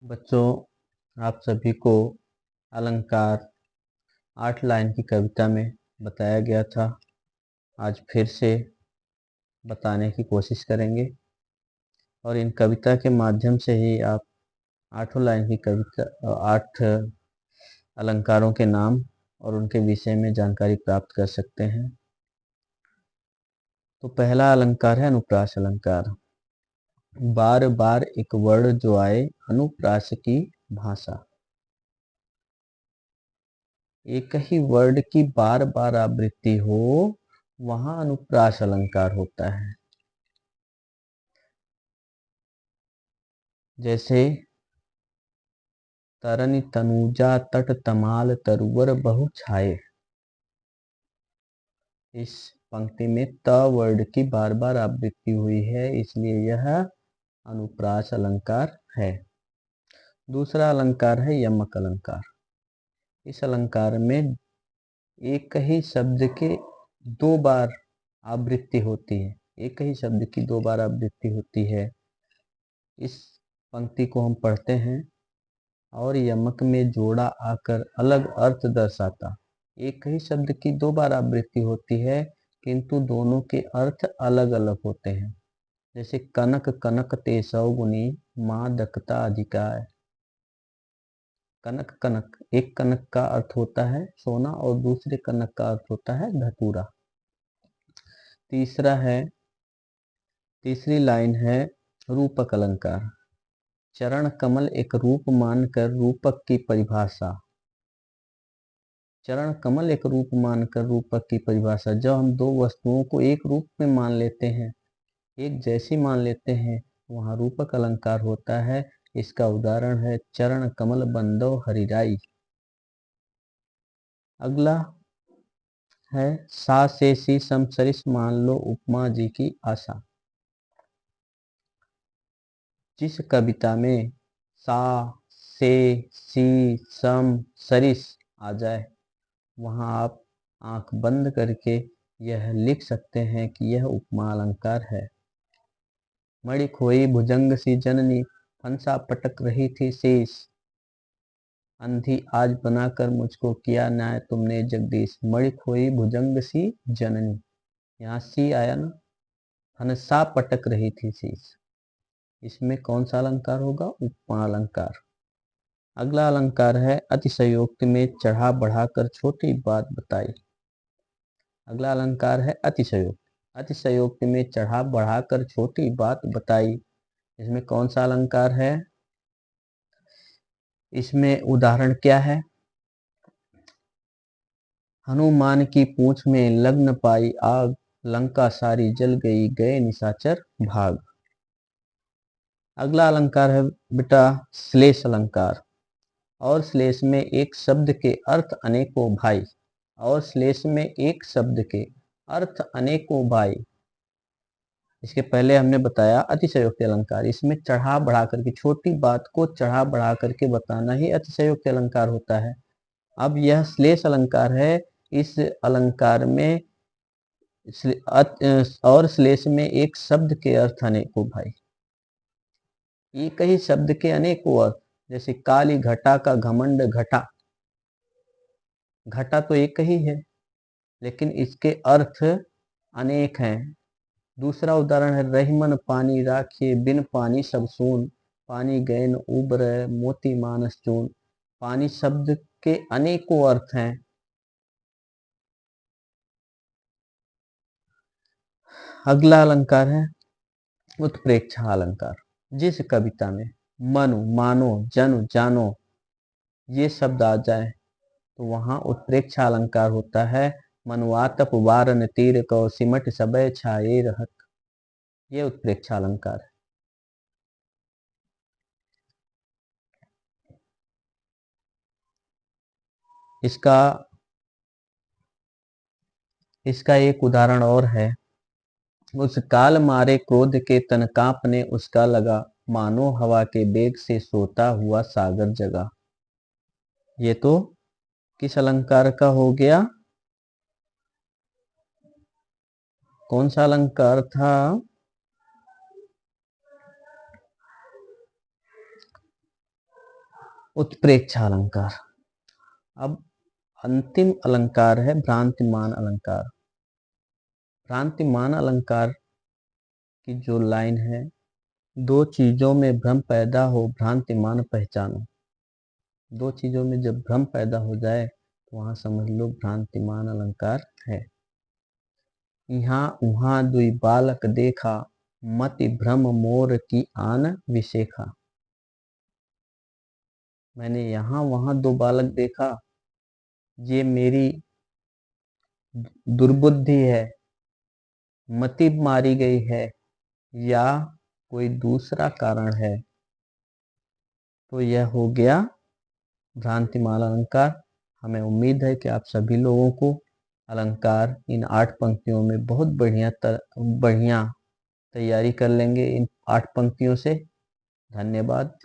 बच्चों, आप सभी को अलंकार 8 लाइन की कविता में बताया गया था। आज फिर से बताने की कोशिश करेंगे और इन कविता के माध्यम से ही आप 8 लाइन की कविता 8 अलंकारों के नाम और उनके विषय में जानकारी प्राप्त कर सकते हैं। तो पहला अलंकार है अनुप्रास अलंकार। बार बार एक वर्ण जो आए अनुप्रास की भाषा। एक ही वर्ड की बार बार आवृत्ति हो वहां अनुप्रास अलंकार होता है। जैसे तरनि तनुजा तट तमाल तरुवर बहु छाए। इस पंक्ति में त वर्ड की बार बार आवृत्ति हुई है, इसलिए यह अनुप्रास अलंकार है। दूसरा अलंकार है यमक अलंकार। इस अलंकार में एक ही शब्द के 2 बार आवृत्ति होती है। एक ही शब्द की 2 बार आवृत्ति होती है। इस पंक्ति को हम पढ़ते हैं और यमक में जोड़ा आकर अलग अर्थ दर्शाता। एक ही शब्द की 2 बार आवृत्ति होती है, किंतु दोनों के अर्थ अलग अलग होते हैं। जैसे कनक कनक ते सौगुनी माँ दकता अधिकाय। कनक कनक, एक कनक का अर्थ होता है सोना और दूसरे कनक का अर्थ होता है धतूरा। तीसरी लाइन है रूपक अलंकार। चरण कमल एक रूप मानकर रूपक की परिभाषा। चरण कमल एक रूप मानकर रूपक की परिभाषा। जब हम 2 वस्तुओं को एक रूप में मान लेते हैं, एक जैसी मान लेते हैं, वहां रूपक अलंकार होता है। इसका उदाहरण है चरण कमल बंदो हरिराई। अगला है सा से सी सम सरिस मान लो उपमा जी की आशा। जिस कविता में सा से सी सम सरिस आ जाए वहां आप आंख बंद करके यह लिख सकते हैं कि यह उपमा अलंकार है। मणि खोई भुजंग सी जननी फंसा पटक रही थी शीश। अंधी आज बनाकर मुझको किया न्याय तुमने जगदीश। मणि खोई भुजंग सी जननी, यहाँ सी आया ना। फंसा पटक रही थी शीश, इसमें कौन सा अलंकार होगा? उपमा अलंकार। अगला अलंकार है अतिशयोक्ति में चढ़ा बढ़ाकर छोटी बात बताई। अगला अलंकार है अतिशयोक्ति। अतिशयोक्ति में चढ़ा बढ़ाकर छोटी बात बताई, इसमें कौन सा अलंकार है? इसमें उदाहरण क्या है? हनुमान की पूंछ में लग्न पाई आग, लंका सारी जल गई गए निशाचर भाग। अगला अलंकार है बेटा श्लेष अलंकार। और श्लेष में एक शब्द के अर्थ अनेकों भाई। और श्लेष में एक शब्द के अर्थ अनेकों भाई। इसके पहले हमने बताया अतिशयोक्ति अलंकार। इसमें चढ़ा बढ़ा करके, छोटी बात को चढ़ा बढ़ा करके बताना ही अतिशयोक्ति अलंकार होता है। अब यह श्लेष अलंकार है। इस अलंकार में और श्लेष में एक शब्द के अर्थ अनेकों भाई। एक ही शब्द के अनेकों अर्थ। जैसे काली घटा का घमंड घटा। घटा तो एक ही है, लेकिन इसके अर्थ अनेक हैं। दूसरा उदाहरण है रहीमन पानी राखिए बिन पानी सब सून। पानी गैन उबर मोती मानस चून। पानी शब्द के अनेकों अर्थ हैं। अगला अलंकार है उत्प्रेक्षा अलंकार। जिस कविता में मनु मानो जनु जानो ये शब्द आ जाए तो वहां उत्प्रेक्षा अलंकार होता है। मनुआतप वारन तीर को सिमट सबय छाये रहत। ये उत्प्रेक्षा अलंकार है। इसका एक उदाहरण और है। उस काल मारे क्रोध के तन कांपने उसका लगा। मानो हवा के बेग से सोता हुआ सागर जगा। ये तो किस अलंकार का हो गया? कौन सा अलंकार था? उत्प्रेक्षा अलंकार। अब अंतिम अलंकार है भ्रांतिमान अलंकार। भ्रांतिमान अलंकार की जो लाइन है, दो चीजों में भ्रम पैदा हो भ्रांतिमान पहचानो। दो चीजों में जब भ्रम पैदा हो जाए तो वहां समझ लो भ्रांतिमान अलंकार है। यहाँ उहाँ दुई बालक देखा, मति भ्रम मोर की आन विशेखा। मैंने यहाँ वहां दो बालक देखा, ये मेरी दुर्बुद्धि है, मति मारी गई है, या कोई दूसरा कारण है, तो यह हो गया भ्रांतिमान अलंकार। हमें उम्मीद है कि आप सभी लोगों को अलंकार इन 8 पंक्तियों में बहुत बढ़िया तैयारी कर लेंगे इन 8 पंक्तियों से। धन्यवाद।